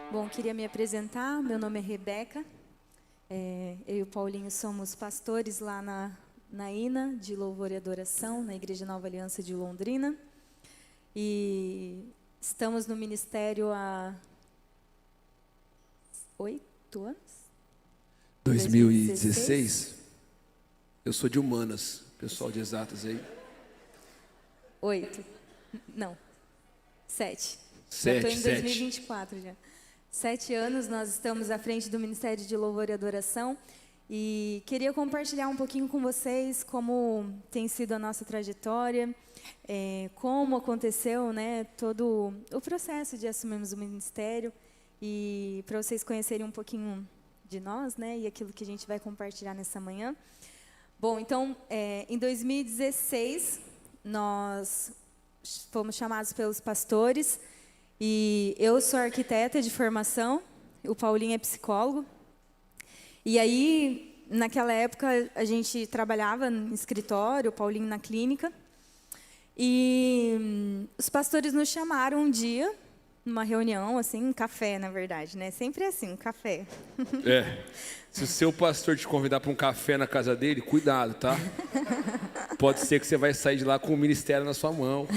Bom, queria me apresentar. Meu nome é Rebeca. Eu e o Paulinho somos pastores lá na INA, de Louvor e Adoração, na Igreja Nova Aliança de Londrina. E estamos no ministério há 8 anos? 2016. Eu sou de humanas, pessoal de exatas aí. 8. Não, 7. Já 7, estou em 7. 2024 já. 7 anos nós estamos à frente do Ministério de Louvor e Adoração. E queria compartilhar um pouquinho com vocês como tem sido a nossa trajetória, como aconteceu, né, todo o processo de assumirmos o ministério, e para vocês conhecerem um pouquinho de nós, né, e aquilo que a gente vai compartilhar nessa manhã. Bom, então, em 2016, nós fomos chamados pelos pastores, e eu sou arquiteta de formação, o Paulinho é psicólogo. E aí, naquela época, a gente trabalhava no escritório, o Paulinho na clínica. E os pastores nos chamaram um dia, numa reunião, assim, um café, na verdade, né? Sempre é assim, um café. Se o seu pastor te convidar para um café na casa dele, cuidado, tá? Pode ser que você vai sair de lá com o ministério na sua mão.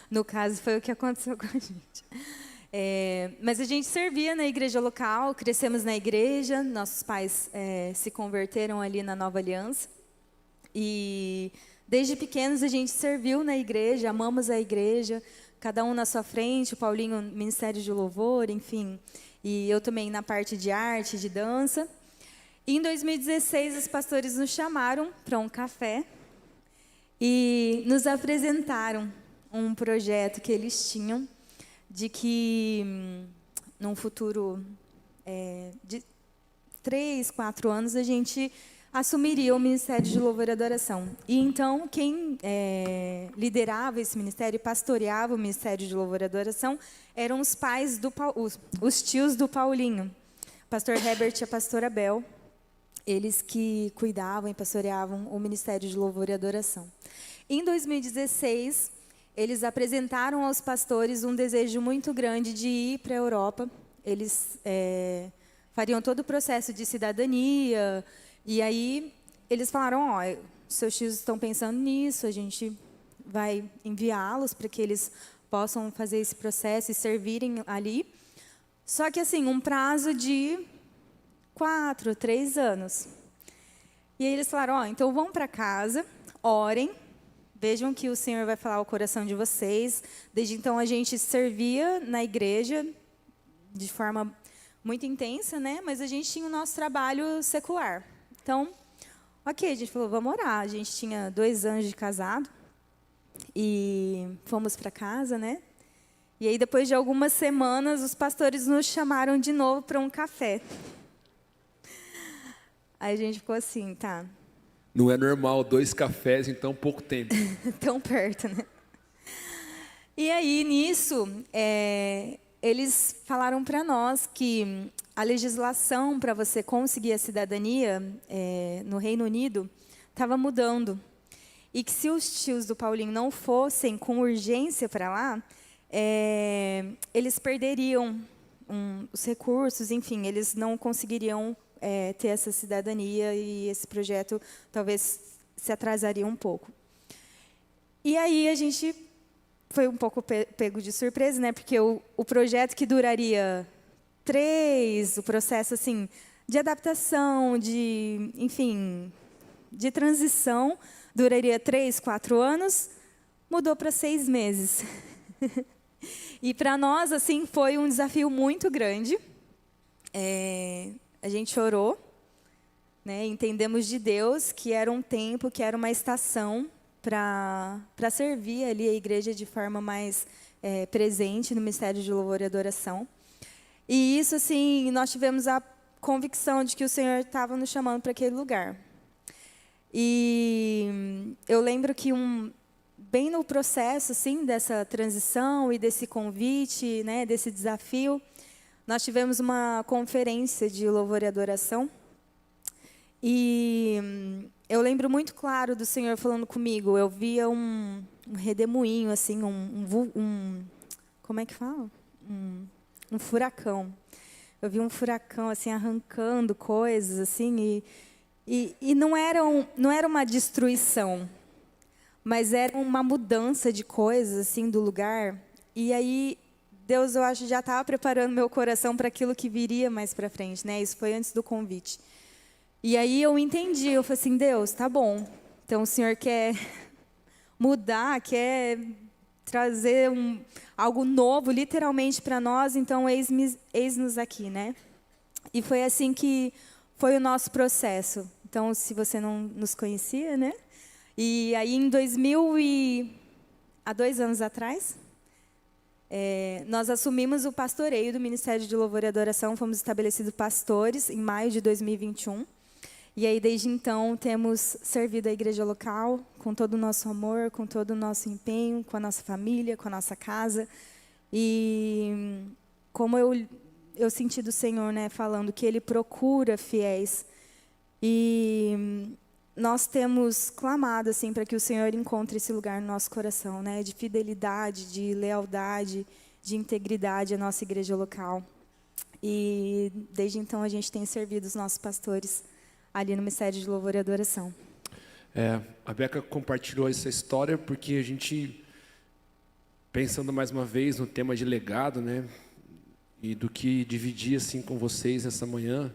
No caso, foi o que aconteceu com a gente. Mas a gente servia na igreja local, crescemos na igreja, nossos pais se converteram ali na Nova Aliança. E desde pequenos a gente serviu na igreja, amamos a igreja, cada um na sua frente, o Paulinho no Ministério de Louvor, enfim. E eu também na parte de arte, de dança. E em 2016 os pastores nos chamaram para um café e nos apresentaram um projeto que eles tinham de que, num futuro de 3, 4 anos, a gente assumiria o Ministério de Louvor e Adoração. E então, quem liderava esse ministério e pastoreava o Ministério de Louvor e Adoração eram os pais, os tios do Paulinho, pastor Herbert e a pastora Bel, eles que cuidavam e pastoreavam o Ministério de Louvor e Adoração. Em 2016, eles apresentaram aos pastores um desejo muito grande de ir para a Europa. Eles fariam todo o processo de cidadania. E aí eles falaram, seus tios estão pensando nisso, a gente vai enviá-los para que eles possam fazer esse processo e servirem ali. Só que assim, um prazo de 4, 3 anos. E aí eles falaram, então vão para casa, orem, vejam que o Senhor vai falar ao coração de vocês. Desde então, a gente servia na igreja de forma muito intensa, né? Mas a gente tinha o nosso trabalho secular. Então, ok, a gente falou, vamos orar. A gente tinha 2 anos de casado e fomos para casa, né? E aí, depois de algumas semanas, os pastores nos chamaram de novo para um café. Aí a gente ficou assim, tá... Não é normal 2 cafés em tão pouco tempo. Tão perto, né? E aí, nisso, eles falaram para nós que a legislação para você conseguir a cidadania no Reino Unido estava mudando. E que se os tios do Paulinho não fossem com urgência para lá, eles perderiam os recursos, enfim, eles não conseguiriam ter essa cidadania e esse projeto talvez se atrasaria um pouco. E aí a gente foi um pouco pego de surpresa, né? Porque o projeto que duraria 3, o processo assim de adaptação, enfim, de transição, duraria 3, 4 anos, mudou para 6 meses. E para nós assim foi um desafio muito grande. A gente orou, né? Entendemos de Deus que era um tempo, que era uma estação para servir ali a igreja de forma mais presente no Ministério de Louvor e Adoração. E isso, assim, nós tivemos a convicção de que o Senhor estava nos chamando para aquele lugar. E eu lembro que bem no processo assim, dessa transição e desse convite, né, desse desafio, nós tivemos uma conferência de louvor e adoração. E eu lembro muito claro do Senhor falando comigo. Eu via um redemoinho, assim, como é que fala? um furacão. Eu vi um furacão assim arrancando coisas assim e não era uma destruição, mas era uma mudança de coisas assim do lugar. E aí Deus, eu acho, já estava preparando meu coração para aquilo que viria mais para frente, né? Isso foi antes do convite. E aí eu entendi, eu falei assim, Deus, tá bom. Então o Senhor quer mudar, quer trazer algo novo, literalmente, para nós, então eis-nos aqui, né? E foi assim que foi o nosso processo. Então, se você não nos conhecia, né? E aí, há 2 anos atrás, nós assumimos o pastoreio do Ministério de Louvor e Adoração, fomos estabelecidos pastores em maio de 2021. E aí, desde então, temos servido a igreja local com todo o nosso amor, com todo o nosso empenho, com a nossa família, com a nossa casa. E como eu senti do Senhor, né, falando que Ele procura fiéis. E nós temos clamado assim, para que o Senhor encontre esse lugar no nosso coração, né, de fidelidade, de lealdade, de integridade à nossa igreja local. E desde então a gente tem servido os nossos pastores ali no Ministério de Louvor e Adoração. A Beca compartilhou essa história porque a gente, pensando mais uma vez no tema de legado, né, e do que dividir assim com vocês nessa manhã,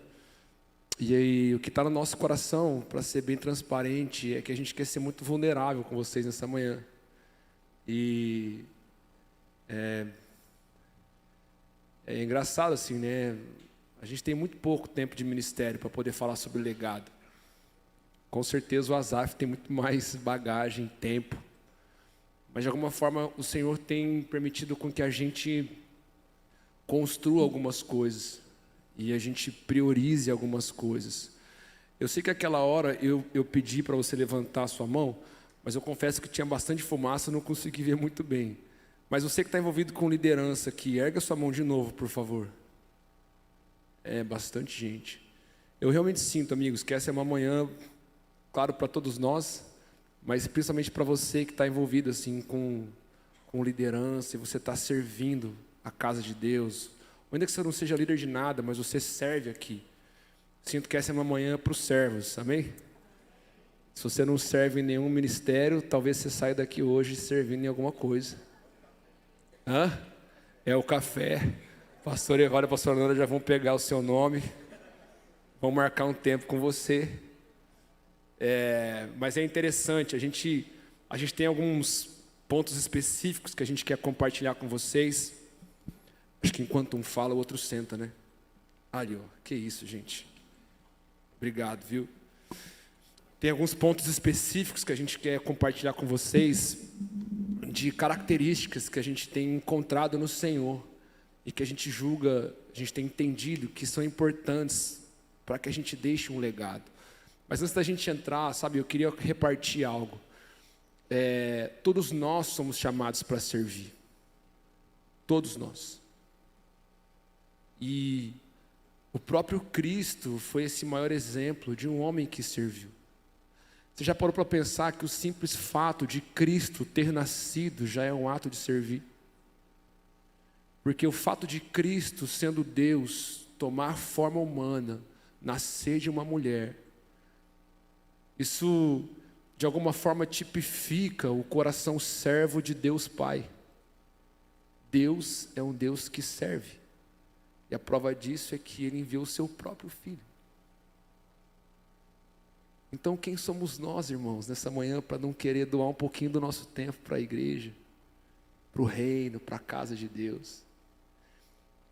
e aí o que está no nosso coração, para ser bem transparente, é que a gente quer ser muito vulnerável com vocês nessa manhã. E é engraçado assim, né? A gente tem muito pouco tempo de ministério para poder falar sobre legado. Com certeza o Asaf tem muito mais bagagem, tempo. Mas de alguma forma o Senhor tem permitido com que a gente construa algumas coisas. E a gente priorize algumas coisas. Eu sei que aquela hora eu pedi para você levantar a sua mão, mas eu confesso que tinha bastante fumaça, não consegui ver muito bem. Mas você que está envolvido com liderança aqui, erga a sua mão de novo, por favor. Bastante gente. Eu realmente sinto, amigos, que essa é uma manhã, claro, para todos nós, mas principalmente para você que está envolvido assim, com liderança, e você está servindo a casa de Deus. Ou ainda que você não seja líder de nada, mas você serve aqui. Sinto que essa é uma manhã para os servos, amém? Se você não serve em nenhum ministério, talvez você saia daqui hoje servindo em alguma coisa. É o café. Pastor Evório e a pastora Nora já vão pegar o seu nome, vão marcar um tempo com você. Mas é interessante, a gente tem alguns pontos específicos que a gente quer compartilhar com vocês. Acho que enquanto um fala, o outro senta, né? Ali, ó, que isso, gente. Obrigado, viu? Tem alguns pontos específicos que a gente quer compartilhar com vocês, de características que a gente tem encontrado no Senhor e que a gente julga, a gente tem entendido que são importantes para que a gente deixe um legado. Mas antes da gente entrar, sabe, eu queria repartir algo. Todos nós somos chamados para servir. Todos nós. E o próprio Cristo foi esse maior exemplo de um homem que serviu. Você já parou para pensar que o simples fato de Cristo ter nascido já é um ato de servir? Porque o fato de Cristo, sendo Deus, tomar forma humana, nascer de uma mulher, isso de alguma forma tipifica o coração servo de Deus Pai. Deus é um Deus que serve. E a prova disso é que Ele enviou o seu próprio Filho. Então quem somos nós, irmãos, nessa manhã, para não querer doar um pouquinho do nosso tempo para a igreja, para o reino, para a casa de Deus?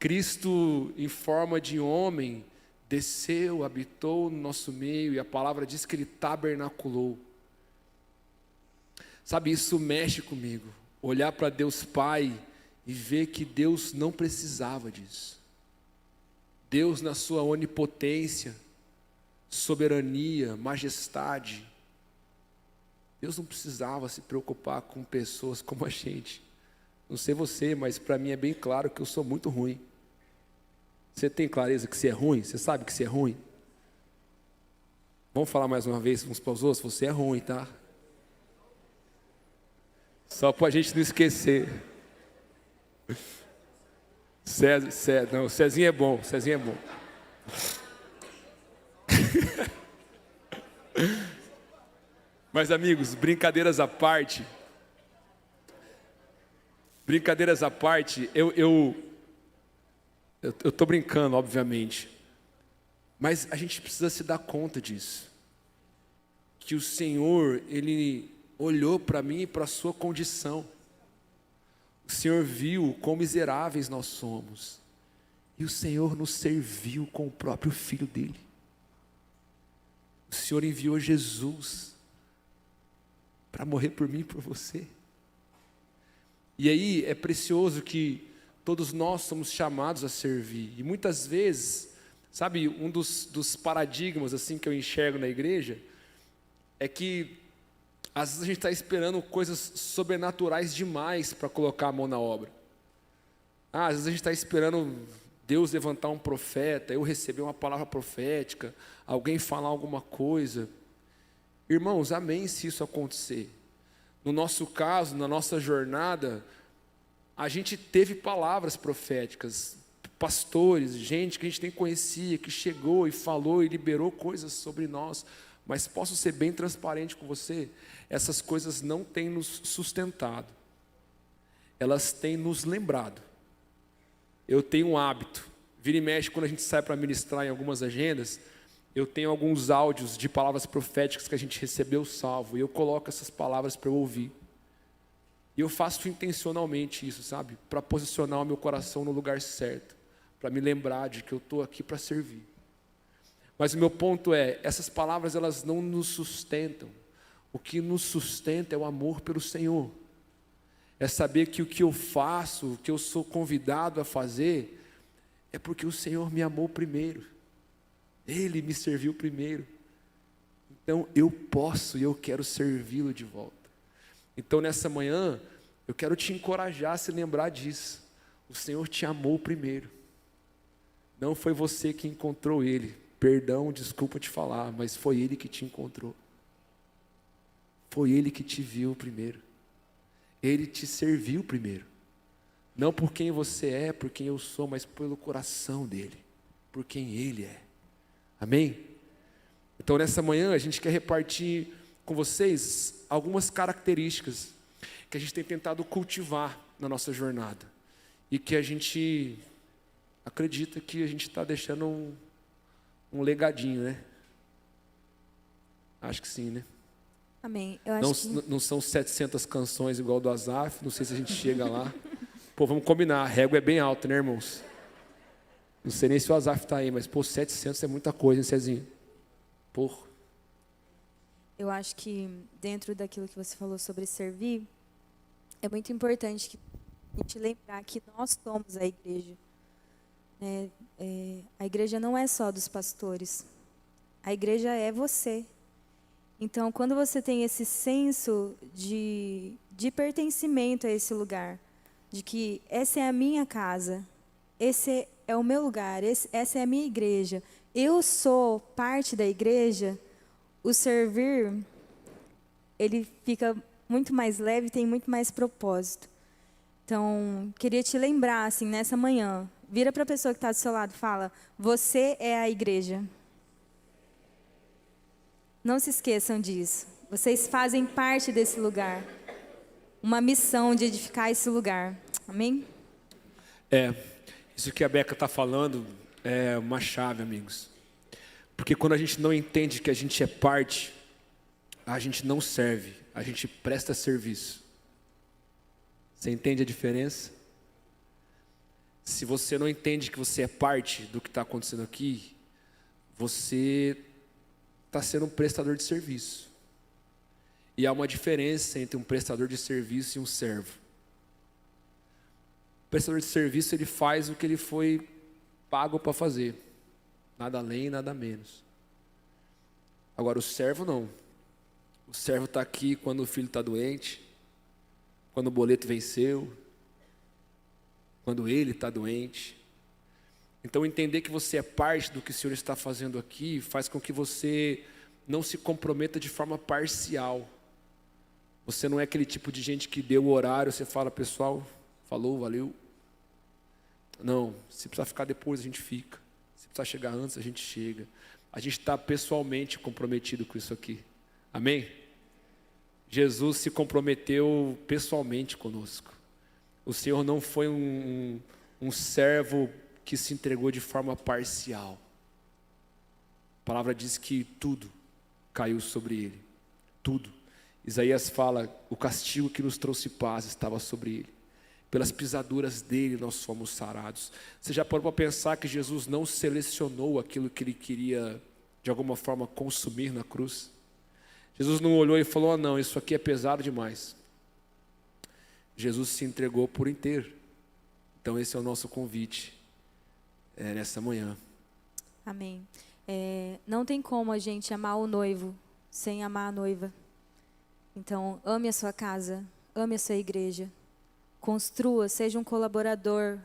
Cristo, em forma de homem, desceu, habitou no nosso meio, e a palavra diz que Ele tabernaculou. Sabe, isso mexe comigo, olhar para Deus Pai e ver que Deus não precisava disso. Deus, na sua onipotência, soberania, majestade, Deus não precisava se preocupar com pessoas como a gente. Não sei você, mas para mim é bem claro que eu sou muito ruim. Você tem clareza que você é ruim? Você sabe que você é ruim? Vamos falar mais uma vez uns para os outros? Você é ruim, tá? Só para a gente não esquecer. Não, o Cezinho é bom, o Cezinho é bom. Mas, amigos, brincadeiras à parte, eu estou brincando, obviamente, mas a gente precisa se dar conta disso, que o Senhor, Ele olhou para mim e para a sua condição, o Senhor viu quão miseráveis nós somos, e o Senhor nos serviu com o próprio Filho dEle. O Senhor enviou Jesus para morrer por mim e por você. E aí é precioso que todos nós somos chamados a servir. E muitas vezes, sabe, um dos paradigmas assim que eu enxergo na igreja é que às vezes a gente está esperando coisas sobrenaturais demais para colocar a mão na obra. Às vezes a gente está esperando Deus levantar um profeta, eu receber uma palavra profética, alguém falar alguma coisa. Irmãos, amém se isso acontecer. No nosso caso, na nossa jornada, a gente teve palavras proféticas, pastores, gente que a gente nem conhecia, que chegou e falou e liberou coisas sobre nós. Mas posso ser bem transparente com você, essas coisas não têm nos sustentado, elas têm nos lembrado. Eu tenho um hábito, vira e mexe, quando a gente sai para ministrar em algumas agendas, eu tenho alguns áudios de palavras proféticas que a gente recebeu salvo, e eu coloco essas palavras para eu ouvir. E eu faço intencionalmente isso, sabe? Para posicionar o meu coração no lugar certo, para me lembrar de que eu estou aqui para servir. Mas o meu ponto é, essas palavras elas não nos sustentam. O que nos sustenta é o amor pelo Senhor. É saber que o que eu faço, o que eu sou convidado a fazer, é porque o Senhor me amou primeiro. Ele me serviu primeiro. Então eu posso e eu quero servi-lo de volta. Então nessa manhã, eu quero te encorajar a se lembrar disso. O Senhor te amou primeiro. Não foi você que encontrou Ele. Perdão, desculpa te falar, mas foi Ele que te encontrou. Foi Ele que te viu primeiro. Ele te serviu primeiro. Não por quem você é, por quem eu sou, mas pelo coração dEle. Por quem Ele é. Amém? Então nessa manhã a gente quer repartir com vocês algumas características que a gente tem tentado cultivar na nossa jornada. E que a gente acredita que a gente está deixando um legadinho, né? Acho que sim, né? Amém. Eu acho não são 700 canções igual do Asaf, não sei se a gente chega lá. Pô, vamos combinar, a régua é bem alta, né, irmãos? Não sei nem se o Asaf está aí, mas, pô, 700 é muita coisa, hein, Cezinho? Porra. Eu acho que dentro daquilo que você falou sobre servir, é muito importante que a gente lembrar que nós somos a igreja. A igreja não é só dos pastores. A igreja é você. Então, quando você tem esse senso de pertencimento a esse lugar, de que essa é a minha casa, esse é o meu lugar, essa é a minha igreja, eu sou parte da igreja, o servir, ele fica muito mais leve, tem muito mais propósito. Então, queria te lembrar, assim, nessa manhã, vira para a pessoa que está do seu lado e fala, você é a igreja. Não se esqueçam disso. Vocês fazem parte desse lugar. Uma missão de edificar esse lugar. Amém? Isso que a Beca está falando é uma chave, amigos. Porque quando a gente não entende que a gente é parte, a gente não serve, a gente presta serviço. Você entende a diferença? Se você não entende que você é parte do que está acontecendo aqui, você está sendo um prestador de serviço. E há uma diferença entre um prestador de serviço e um servo. O prestador de serviço, ele faz o que ele foi pago para fazer. Nada além, nada menos. Agora, o servo não. O servo está aqui quando o filho está doente, quando o boleto venceu, quando ele está doente. Então, entender que você é parte do que o Senhor está fazendo aqui faz com que você não se comprometa de forma parcial. Você não é aquele tipo de gente que deu o horário, você fala, pessoal, falou, valeu. Não, se precisar ficar depois, a gente fica. Se precisar chegar antes, a gente chega. A gente está pessoalmente comprometido com isso aqui. Amém? Jesus se comprometeu pessoalmente conosco. O Senhor não foi um servo que se entregou de forma parcial. A palavra diz que tudo caiu sobre ele. Tudo. Isaías fala, o castigo que nos trouxe paz estava sobre ele. Pelas pisaduras dele nós fomos sarados. Você já parou para pensar que Jesus não selecionou aquilo que ele queria, de alguma forma, consumir na cruz? Jesus não olhou e falou, não, isso aqui é pesado demais. Jesus se entregou por inteiro. Então esse é o nosso convite nessa manhã. Amém. Não tem como a gente amar o noivo sem amar a noiva. Então, ame a sua casa, ame a sua igreja. Construa, seja um colaborador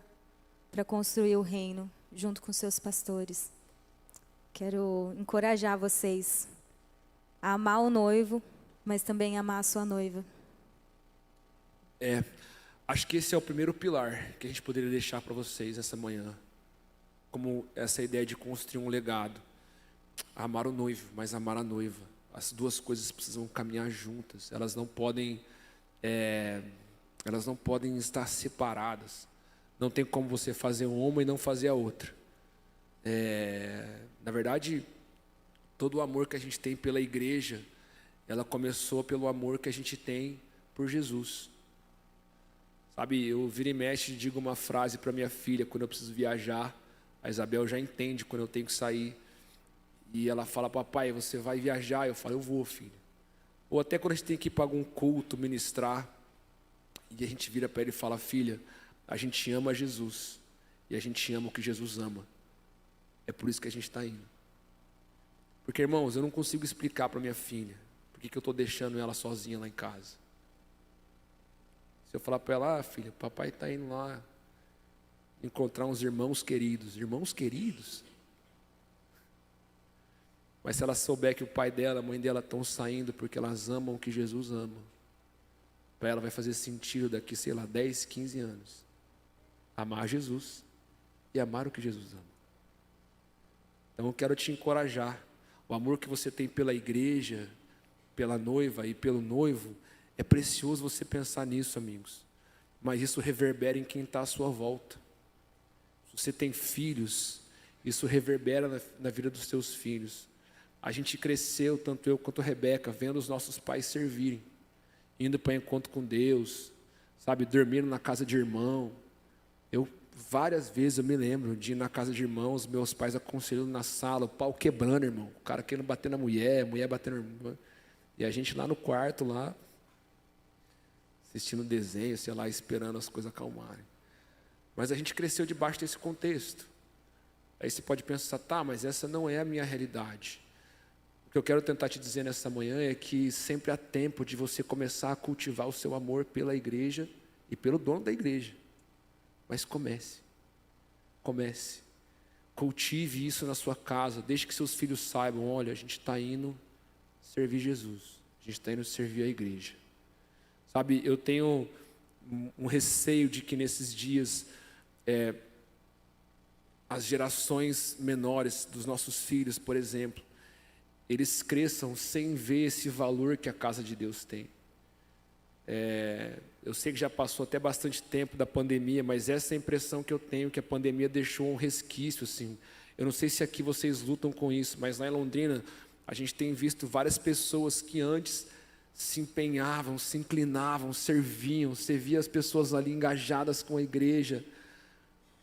para construir o reino junto com seus pastores. Quero encorajar vocês a amar o noivo, mas também amar a sua noiva. Acho que esse é o primeiro pilar que a gente poderia deixar para vocês essa manhã. Como essa ideia de construir um legado. Amar o noivo, mas amar a noiva. As duas coisas precisam caminhar juntas. Elas não podem estar separadas. Não tem como você fazer uma e não fazer a outra. Na verdade, todo o amor que a gente tem pela igreja, ela começou pelo amor que a gente tem por Jesus. Sabe, eu vira e mexe e digo uma frase para minha filha quando eu preciso viajar. A Isabel já entende quando eu tenho que sair. E ela fala, papai, você vai viajar? Eu falo, eu vou, filho. Ou até quando a gente tem que ir para algum culto, ministrar, e a gente vira para ele e fala, filha, a gente ama Jesus. E a gente ama o que Jesus ama. É por isso que a gente está indo. Porque, irmãos, eu não consigo explicar para minha filha por que eu estou deixando ela sozinha lá em casa. Se eu falar para ela, filha, papai está indo lá encontrar uns irmãos queridos. Irmãos queridos? Mas se ela souber que o pai dela, a mãe dela estão saindo porque elas amam o que Jesus ama, para ela vai fazer sentido daqui, 10, 15 anos. Amar Jesus e amar o que Jesus ama. Então eu quero te encorajar. O amor que você tem pela igreja, pela noiva e pelo noivo, é precioso você pensar nisso, amigos. Mas isso reverbera em quem está à sua volta. Se você tem filhos, isso reverbera na vida dos seus filhos. A gente cresceu, tanto eu quanto a Rebeca, vendo os nossos pais servirem, indo para encontro com Deus, sabe, dormindo na casa de irmão. Várias vezes eu me lembro de ir na casa de irmãos, meus pais aconselhando na sala, o pau quebrando, irmão, o cara querendo bater na mulher, a mulher batendo na irmã, e a gente lá no quarto, lá, assistindo desenho, sei lá, esperando as coisas acalmarem. Mas a gente cresceu debaixo desse contexto. Aí você pode pensar, tá, mas essa não é a minha realidade. O que eu quero tentar te dizer nessa manhã é que sempre há tempo de você começar a cultivar o seu amor pela igreja e pelo dono da igreja. Mas comece, cultive isso na sua casa, deixe que seus filhos saibam, olha, a gente está indo servir Jesus, a gente está indo servir a igreja. Sabe, eu tenho um receio de que nesses dias, as gerações menores dos nossos filhos, por exemplo, eles cresçam sem ver esse valor que a casa de Deus tem. Eu sei que já passou até bastante tempo da pandemia, mas essa é a impressão que eu tenho, que a pandemia deixou um resquício, assim. Eu não sei se aqui vocês lutam com isso, mas lá em Londrina, a gente tem visto várias pessoas que antes se empenhavam, se inclinavam, serviam, você via as pessoas ali engajadas com a igreja.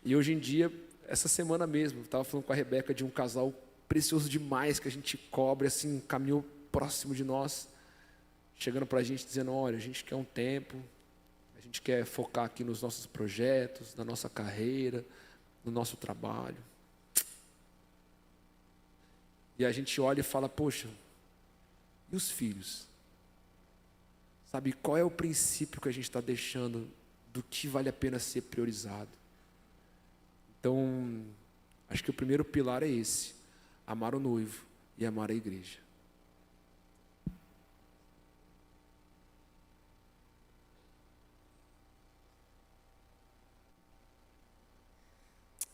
E hoje em dia, essa semana mesmo, eu estava falando com a Rebeca de um casal precioso demais, que a gente cobre, assim, caminhou próximo de nós, chegando para a gente dizendo, olha, a gente quer um tempo, a gente quer focar aqui nos nossos projetos, na nossa carreira, no nosso trabalho. E a gente olha e fala, poxa, e os filhos? Sabe, qual é o princípio que a gente está deixando do que vale a pena ser priorizado? Então, acho que o primeiro pilar é esse, amar o noivo e amar a igreja.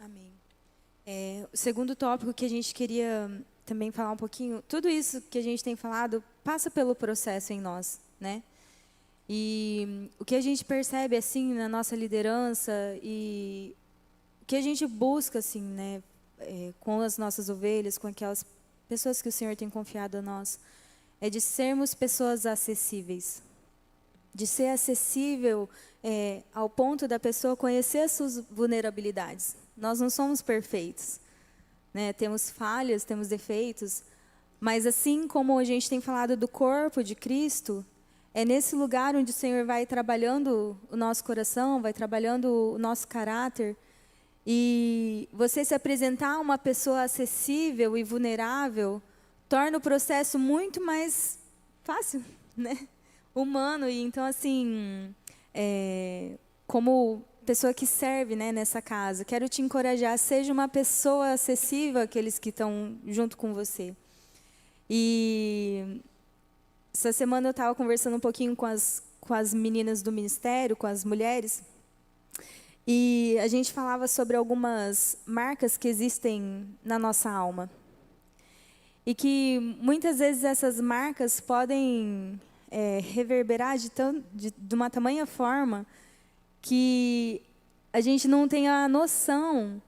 Amém. O segundo tópico que a gente queria também falar um pouquinho, tudo isso que a gente tem falado passa pelo processo em nós, né? E o que a gente percebe assim na nossa liderança e o que a gente busca assim, né, com as nossas ovelhas, com aquelas pessoas que o Senhor tem confiado a nós, é de sermos pessoas acessíveis, de ser acessível ao ponto da pessoa conhecer as suas vulnerabilidades. Nós não somos perfeitos, né? Temos falhas, temos defeitos, mas assim como a gente tem falado do corpo de Cristo, é nesse lugar onde o Senhor vai trabalhando o nosso coração, vai trabalhando o nosso caráter, e você se apresentar uma pessoa acessível e vulnerável torna o processo muito mais fácil, né? Humano. E então, assim, como pessoa que serve, né, nessa casa, quero te encorajar, seja uma pessoa acessível àqueles que estão junto com você. E essa semana eu estava conversando um pouquinho com as meninas do ministério, com as mulheres, e a gente falava sobre algumas marcas que existem na nossa alma. E que muitas vezes essas marcas podem reverberar de uma tamanha forma que a gente não tem a noção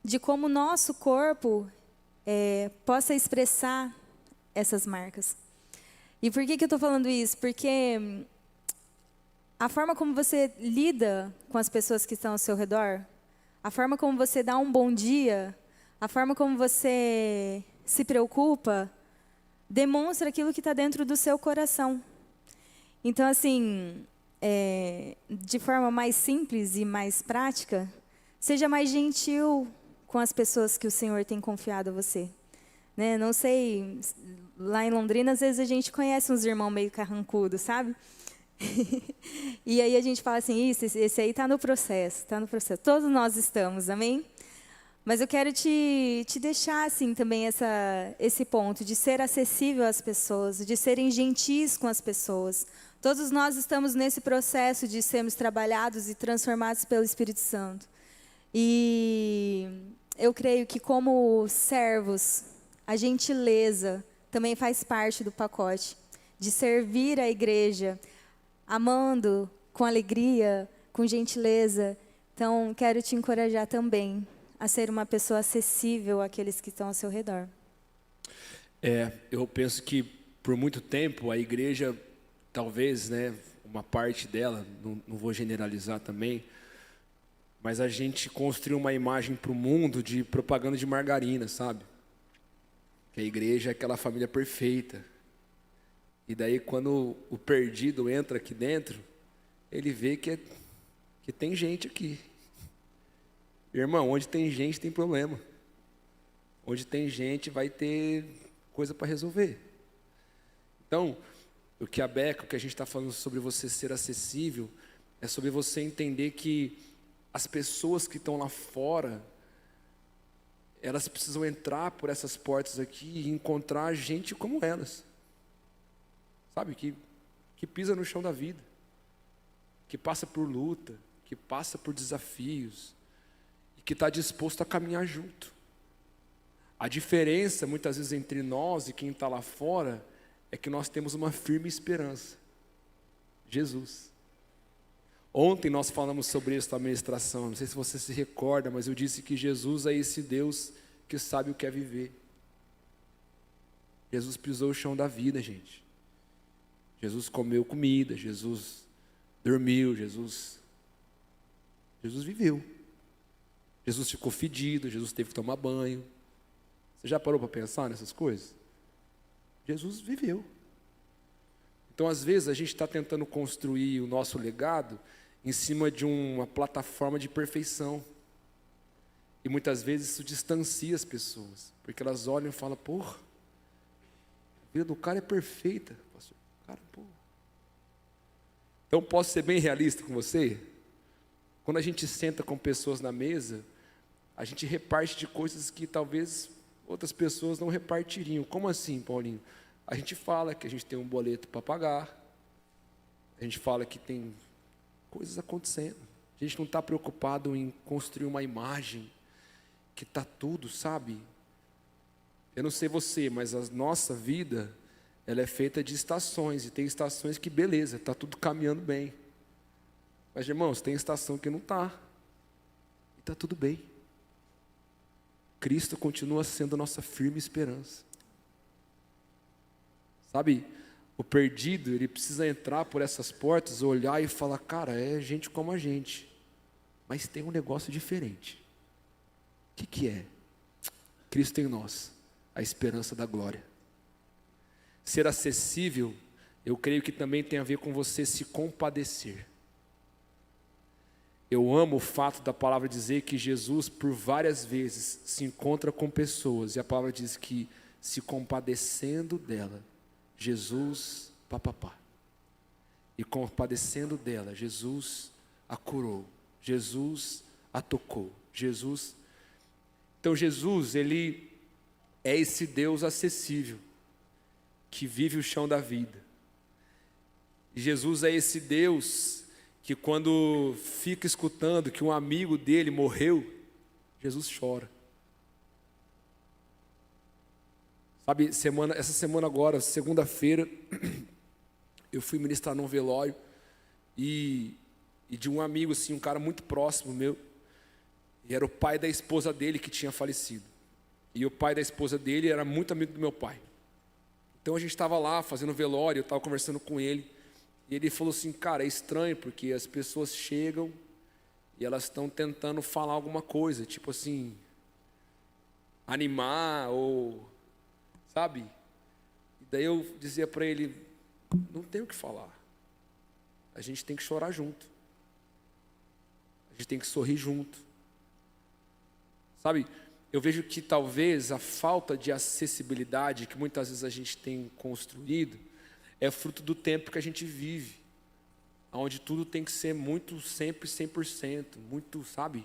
de como o nosso corpo possa expressar essas marcas. E por que eu estou falando isso? Porque a forma como você lida com as pessoas que estão ao seu redor, a forma como você dá um bom dia, a forma como você se preocupa, demonstra aquilo que está dentro do seu coração. Então, assim, de forma mais simples e mais prática, seja mais gentil com as pessoas que o Senhor tem confiado a você. Né? Não sei, lá em Londrina, às vezes a gente conhece uns irmãos meio carrancudos, sabe? E aí a gente fala assim, esse aí está no processo, está no processo. Todos nós estamos, amém? Mas eu quero te deixar assim também esse ponto de ser acessível às pessoas, de serem gentis com as pessoas. Todos nós estamos nesse processo de sermos trabalhados e transformados pelo Espírito Santo. E eu creio que como servos, a gentileza também faz parte do pacote de servir a igreja, amando, com alegria, com gentileza. Então, quero te encorajar também a ser uma pessoa acessível àqueles que estão ao seu redor. Eu penso que por muito tempo a igreja, talvez, né, uma parte dela, não vou generalizar também, mas a gente construiu uma imagem para o mundo de propaganda de margarina, sabe? Que a igreja é aquela família perfeita. E daí quando o perdido entra aqui dentro, ele vê que tem gente aqui. Irmão, onde tem gente tem problema. Onde tem gente vai ter coisa para resolver. Então, o que a gente está falando sobre você ser acessível, é sobre você entender que as pessoas que estão lá fora, elas precisam entrar por essas portas aqui e encontrar gente como elas. Sabe, que pisa no chão da vida, que passa por luta, que passa por desafios, e que está disposto a caminhar junto. A diferença, muitas vezes, entre nós e quem está lá fora, é que nós temos uma firme esperança. Jesus. Ontem nós falamos sobre isso na ministração, não sei se você se recorda, mas eu disse que Jesus é esse Deus que sabe o que é viver. Jesus pisou o chão da vida, gente. Jesus comeu comida, Jesus dormiu, Jesus viveu. Jesus ficou fedido, Jesus teve que tomar banho. Você já parou para pensar nessas coisas? Jesus viveu. Então, às vezes, a gente está tentando construir o nosso legado em cima de uma plataforma de perfeição. E muitas vezes isso distancia as pessoas, porque elas olham e falam, porra, a vida do cara é perfeita, pastor. Cara, porra. Então, posso ser bem realista com você? Quando a gente senta com pessoas na mesa, a gente reparte de coisas que talvez outras pessoas não repartiriam. Como assim, Paulinho? A gente fala que a gente tem um boleto para pagar, a gente fala que tem coisas acontecendo, a gente não está preocupado em construir uma imagem, que está tudo, sabe? Eu não sei você, mas a nossa vida, ela é feita de estações, e tem estações que beleza, está tudo caminhando bem. Mas irmãos, tem estação que não está, e está tudo bem. Cristo continua sendo a nossa firme esperança. Sabe, o perdido, ele precisa entrar por essas portas, olhar e falar, cara, é gente como a gente, mas tem um negócio diferente. O que é? Cristo em nós, a esperança da glória. Ser acessível, eu creio que também tem a ver com você se compadecer. Eu amo o fato da palavra dizer que Jesus, por várias vezes, se encontra com pessoas, e a palavra diz que, se compadecendo dela, Jesus, papapá. E compadecendo dela, Jesus a curou, Jesus a tocou, Jesus. Então Jesus, ele é esse Deus acessível, que vive o chão da vida. E Jesus é esse Deus que quando fica escutando que um amigo dele morreu, Jesus chora. Sabe, essa semana agora, segunda-feira, eu fui ministrar num velório e de um amigo, assim, um cara muito próximo meu, e era o pai da esposa dele que tinha falecido. E o pai da esposa dele era muito amigo do meu pai. Então a gente estava lá fazendo velório, eu estava conversando com ele, e ele falou assim, cara, é estranho, porque as pessoas chegam e elas estão tentando falar alguma coisa, tipo assim, animar ou... sabe? E daí eu dizia para ele, não tem o que falar. A gente tem que chorar junto. A gente tem que sorrir junto. Sabe? Eu vejo que talvez a falta de acessibilidade que muitas vezes a gente tem construído é fruto do tempo que a gente vive, onde tudo tem que ser muito, sempre 100%, muito, sabe?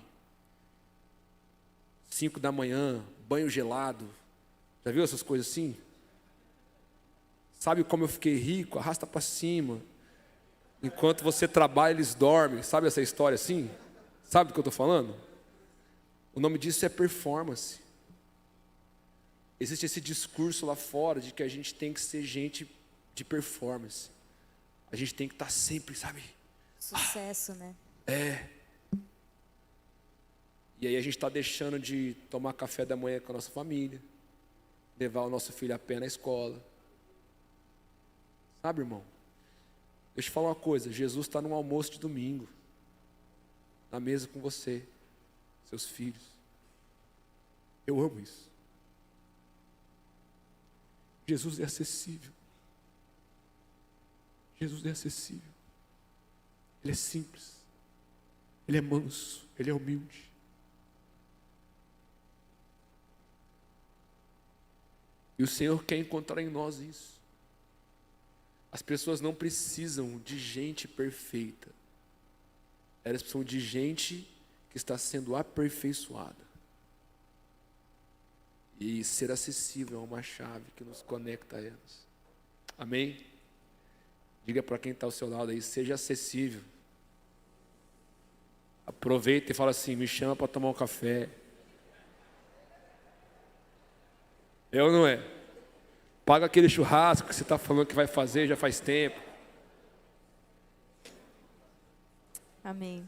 5 da manhã, banho gelado. Já viu essas coisas assim? Sabe como eu fiquei rico? Arrasta para cima. Enquanto você trabalha, eles dormem. Sabe essa história assim? Sabe do que eu estou falando? O nome disso é performance. Existe esse discurso lá fora de que a gente tem que ser gente de performance. A gente tem que estar sempre, sabe? Sucesso, né? É. E aí a gente está deixando de tomar café da manhã com a nossa família, levar o nosso filho a pé na escola. Sabe, irmão? Deixa eu te falar uma coisa, Jesus está num almoço de domingo, na mesa com você, seus filhos. Eu amo isso. Jesus é acessível. Jesus é acessível. Ele é simples. Ele é manso. Ele é humilde. E o Senhor quer encontrar em nós isso. As pessoas não precisam de gente perfeita. Elas precisam de gente que está sendo aperfeiçoada. E ser acessível é uma chave que nos conecta a elas. Amém? Diga para quem está ao seu lado aí, seja acessível. Aproveita e fala assim, me chama para tomar um café. É ou não é? Paga aquele churrasco que você está falando que vai fazer já faz tempo. Amém.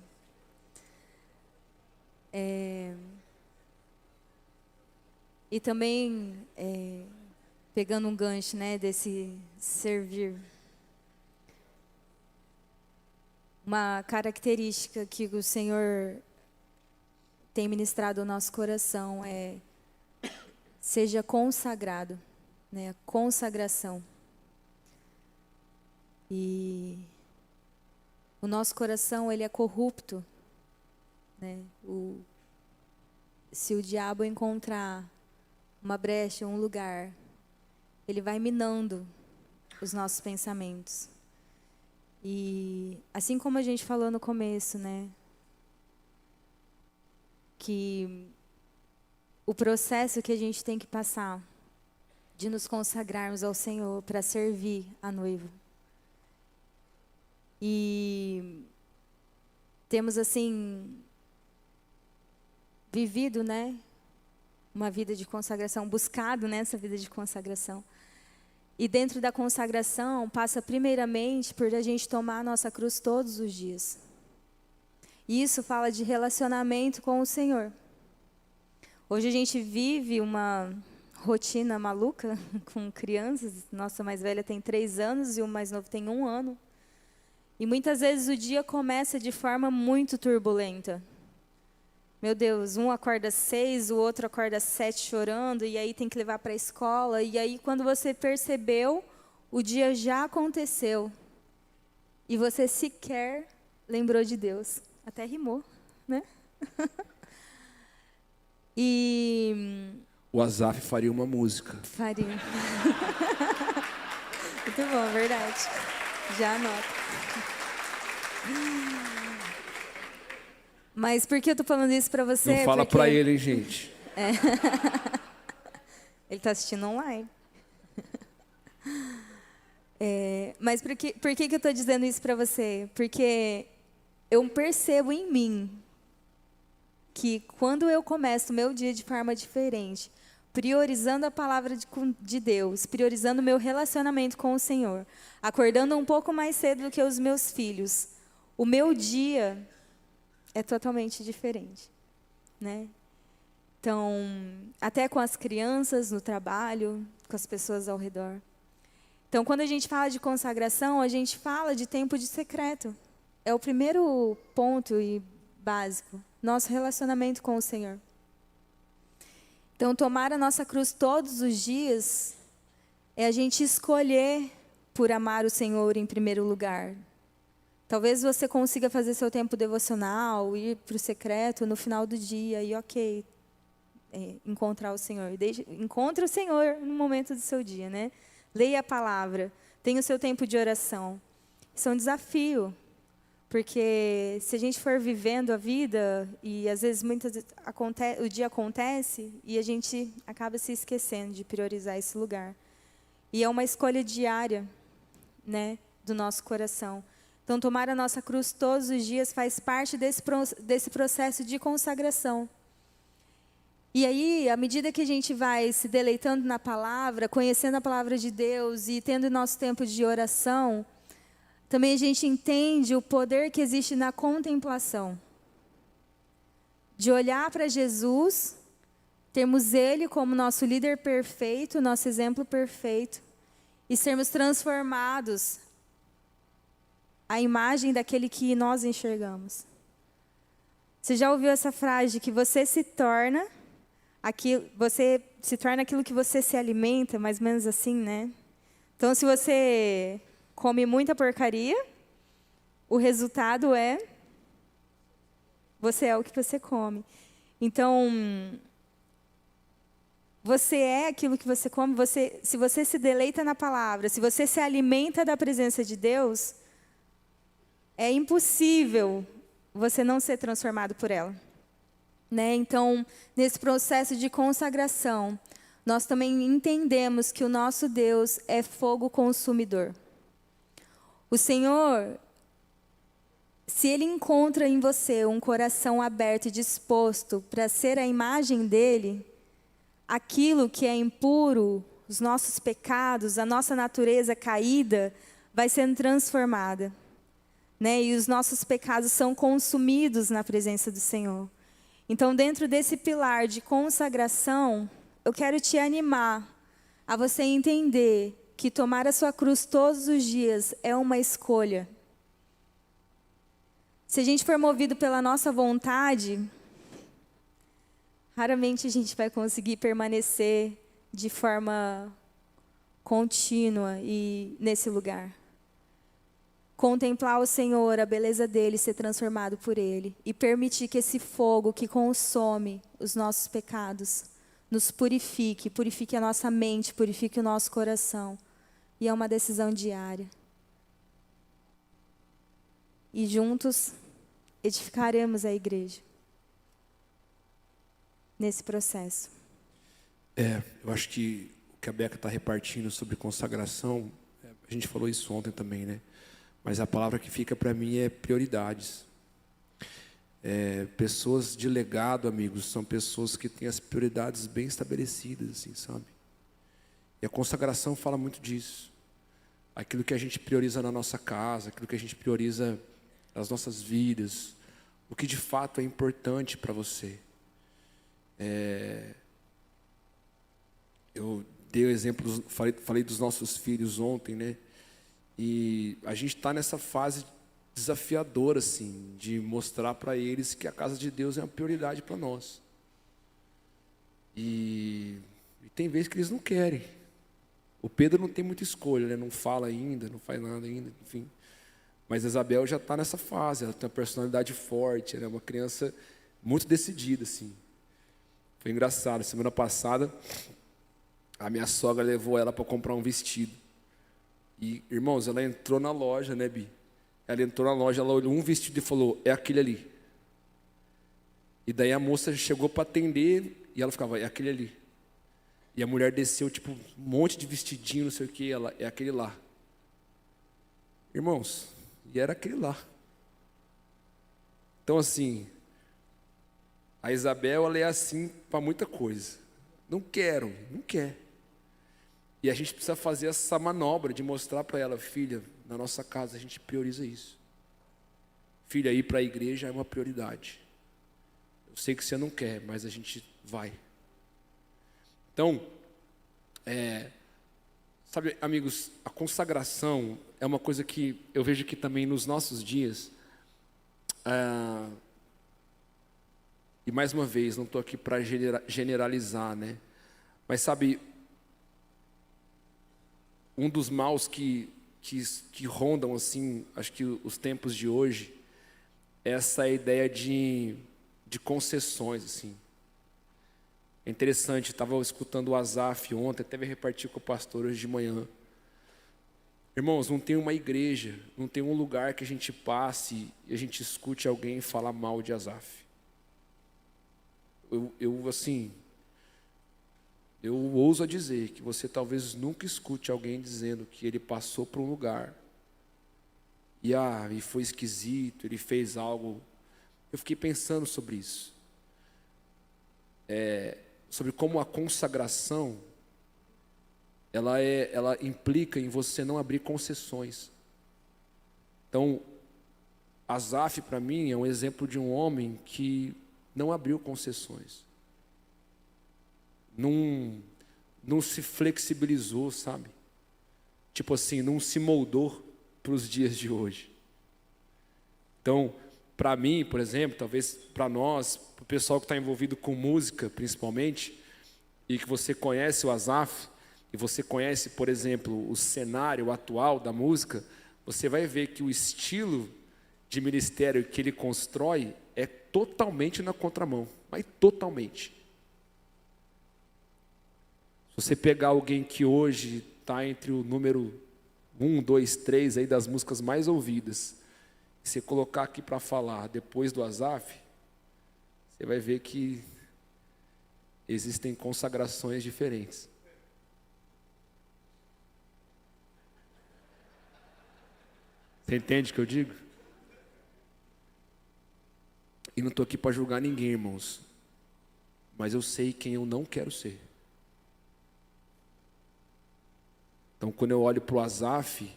E também, pegando um gancho, né, desse servir, uma característica que o Senhor tem ministrado ao nosso coração é seja consagrado, né, consagração. E o nosso coração, ele é corrupto, né? Se o diabo encontrar uma brecha, um lugar, ele vai minando os nossos pensamentos. E assim como a gente falou no começo, né, que o processo que a gente tem que passar de nos consagrarmos ao Senhor para servir a noiva. E temos assim vivido, né, uma vida de consagração, buscado nessa vida de consagração. E dentro da consagração, passa primeiramente por a gente tomar a nossa cruz todos os dias. E isso fala de relacionamento com o Senhor. Hoje a gente vive uma rotina maluca com crianças. Nossa mais velha tem 3 anos e o mais novo tem 1 ano. E muitas vezes o dia começa de forma muito turbulenta. Meu Deus, um acorda às 6, o outro acorda às 7 chorando, e aí tem que levar para a escola. E aí quando você percebeu, o dia já aconteceu. E você sequer lembrou de Deus. Até rimou, né? O Asaf faria uma música. Faria. Muito bom, verdade. Já anota. Mas por que eu tô falando isso para você? Não fala para ele, hein, gente? Ele está assistindo online. Mas por que eu estou dizendo isso para você? Porque eu percebo em mim que quando eu começo o meu dia de forma diferente, priorizando a palavra de Deus, priorizando o meu relacionamento com o Senhor, acordando um pouco mais cedo do que os meus filhos, o meu dia é totalmente diferente, né? Então, até com as crianças no trabalho, com as pessoas ao redor. Então, quando a gente fala de consagração, a gente fala de tempo de secreto. É o primeiro ponto e básico, nosso relacionamento com o Senhor. Então, tomar a nossa cruz todos os dias é a gente escolher por amar o Senhor em primeiro lugar. Talvez você consiga fazer seu tempo devocional, ir para o secreto no final do dia e encontrar o Senhor. Encontre o Senhor no momento do seu dia, né? Leia a palavra, tenha o seu tempo de oração. Isso é um desafio, porque se a gente for vivendo a vida, e às vezes o dia acontece, e a gente acaba se esquecendo de priorizar esse lugar. E é uma escolha diária, né, do nosso coração. Então, tomar a nossa cruz todos os dias faz parte desse processo de consagração. E aí, à medida que a gente vai se deleitando na palavra, conhecendo a palavra de Deus e tendo o nosso tempo de oração, também a gente entende o poder que existe na contemplação. De olhar para Jesus, termos Ele como nosso líder perfeito, nosso exemplo perfeito, e sermos transformados à imagem daquele que nós enxergamos. Você já ouviu essa frase de que você se torna aquilo que você se alimenta, mais ou menos assim, né? Então, se você come muita porcaria, o resultado é você é o que você come. Então, você é aquilo que você come. Se você se deleita na palavra, se você se alimenta da presença de Deus, é impossível você não ser transformado por ela, né? Então, nesse processo de consagração, nós também entendemos que o nosso Deus é fogo consumidor. O Senhor, se Ele encontra em você um coração aberto e disposto para ser a imagem dEle, aquilo que é impuro, os nossos pecados, a nossa natureza caída, vai sendo transformada, né? E os nossos pecados são consumidos na presença do Senhor. Então, dentro desse pilar de consagração, eu quero te animar a você entender que tomar a sua cruz todos os dias é uma escolha. Se a gente for movido pela nossa vontade, raramente a gente vai conseguir permanecer de forma contínua e nesse lugar. Contemplar o Senhor, a beleza dEle, ser transformado por Ele. E permitir que esse fogo que consome os nossos pecados nos purifique, purifique a nossa mente, purifique o nosso coração. E é uma decisão diária. E juntos edificaremos a igreja nesse processo. Eu acho que o que a Beca está repartindo sobre consagração, a gente falou isso ontem também, né? Mas a palavra que fica para mim é prioridades. Pessoas de legado, amigos, são pessoas que têm as prioridades bem estabelecidas, assim, sabe? E a consagração fala muito disso. Aquilo que a gente prioriza na nossa casa, aquilo que a gente prioriza nas nossas vidas, o que de fato é importante para você. Eu dei o exemplo, falei dos nossos filhos ontem, né? E a gente está nessa fase desafiadora, assim, de mostrar para eles que a casa de Deus é uma prioridade para nós. E tem vezes que eles não querem. O Pedro não tem muita escolha, né? Não fala ainda, não faz nada ainda, enfim. Mas a Isabel já está nessa fase, ela tem uma personalidade forte, ela é uma criança muito decidida, assim. Foi engraçado, semana passada, a minha sogra levou ela para comprar um vestido. E, irmãos, ela entrou na loja, né, Bi? Ela entrou na loja, ela olhou um vestido e falou, é aquele ali. E daí a moça chegou para atender e ela ficava, é aquele ali. E a mulher desceu, tipo, um monte de vestidinho, não sei o que, ela, é aquele lá. Irmãos, e era aquele lá. Então, assim, a Isabel, ela é assim para muita coisa. Não quero, não quer. E a gente precisa fazer essa manobra de mostrar para ela, filha, na nossa casa a gente prioriza isso. Filha, ir para a igreja é uma prioridade. Eu sei que você não quer, mas a gente vai. Então, sabe, amigos, a consagração é uma coisa que eu vejo que também nos nossos dias, e mais uma vez, não estou aqui para generalizar, né? Mas sabe, um dos maus que rondam, assim, acho que os tempos de hoje, é essa ideia de concessões, assim. É interessante, estava escutando o Asaf ontem, até me repartir com o pastor hoje de manhã. Irmãos, não tem uma igreja, não tem um lugar que a gente passe e a gente escute alguém falar mal de Asaf. Eu ouso a dizer que você talvez nunca escute alguém dizendo que ele passou por um lugar e foi esquisito, ele fez algo. Eu fiquei pensando sobre isso. Sobre como a consagração, ela implica em você não abrir concessões. Então, Asaf, para mim, é um exemplo de um homem que não abriu concessões. Não se flexibilizou, sabe? Tipo assim, não se moldou para os dias de hoje. Então, para mim, por exemplo, talvez para nós, para o pessoal que está envolvido com música, principalmente, e que você conhece o Asaf, e você conhece, por exemplo, o cenário atual da música, você vai ver que o estilo de ministério que ele constrói é totalmente na contramão, mas totalmente. Se você pegar alguém que hoje está entre o número 1, 2, 3 aí das músicas mais ouvidas, e você colocar aqui para falar depois do Asaf, você vai ver que existem consagrações diferentes. Você entende o que eu digo? E não estou aqui para julgar ninguém, irmãos, mas eu sei quem eu não quero ser. Então, quando eu olho para o Asaf,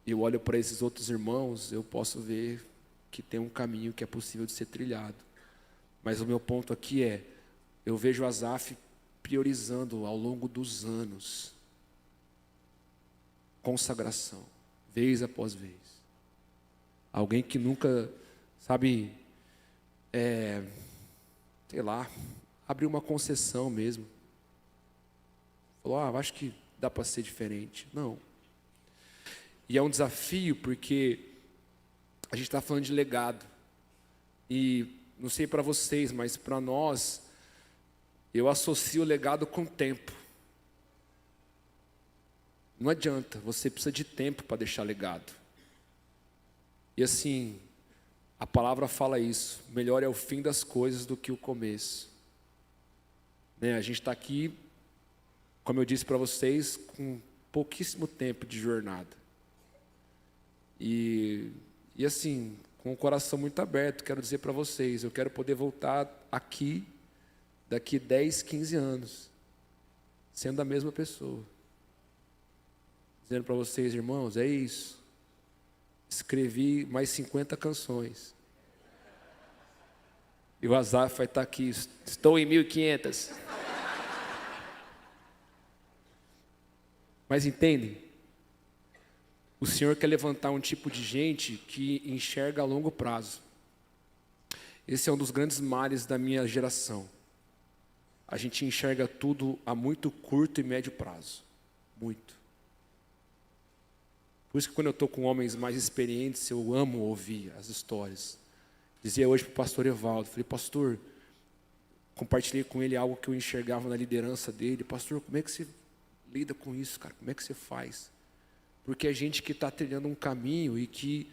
eu olho para esses outros irmãos, eu posso ver que tem um caminho que é possível de ser trilhado. Mas o meu ponto aqui eu vejo o Asaf priorizando ao longo dos anos consagração, vez após vez. Alguém que nunca, sabe, sei lá, abriu uma concessão mesmo. Falou, acho que dá para ser diferente. Não. E é um desafio porque a gente está falando de legado. E não sei para vocês, mas para nós, eu associo o legado com tempo. Não adianta, você precisa de tempo para deixar legado. E assim, a palavra fala isso, melhor é o fim das coisas do que o começo. Né? A gente está aqui, como eu disse para vocês, com pouquíssimo tempo de jornada. E assim, com o coração muito aberto, quero dizer para vocês, eu quero poder voltar aqui, daqui 10, 15 anos, sendo a mesma pessoa. Dizendo para vocês, irmãos, é isso. Escrevi mais 50 canções. E o Asaf vai estar aqui, estou em 1500. Mas entendem? O Senhor quer levantar um tipo de gente que enxerga a longo prazo. Esse é um dos grandes males da minha geração. A gente enxerga tudo a muito curto e médio prazo. Muito. Por isso que quando eu estou com homens mais experientes, eu amo ouvir as histórias. Dizia hoje para o pastor Evaldo, falei, pastor, compartilhei com ele algo que eu enxergava na liderança dele. Pastor, como é que você lida com isso, cara? Como é que você faz? Porque é gente que está trilhando um caminho e que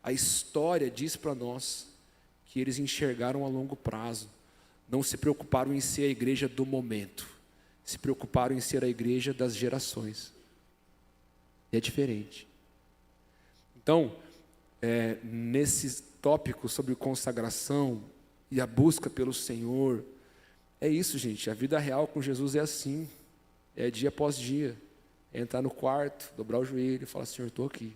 a história diz para nós que eles enxergaram a longo prazo. Não se preocuparam em ser a igreja do momento. Se preocuparam em ser a igreja das gerações. E é diferente. Então, nesse tópico sobre consagração e a busca pelo Senhor, é isso, gente. A vida real com Jesus é assim. É dia após dia. É entrar no quarto, dobrar o joelho e falar, Senhor, estou aqui.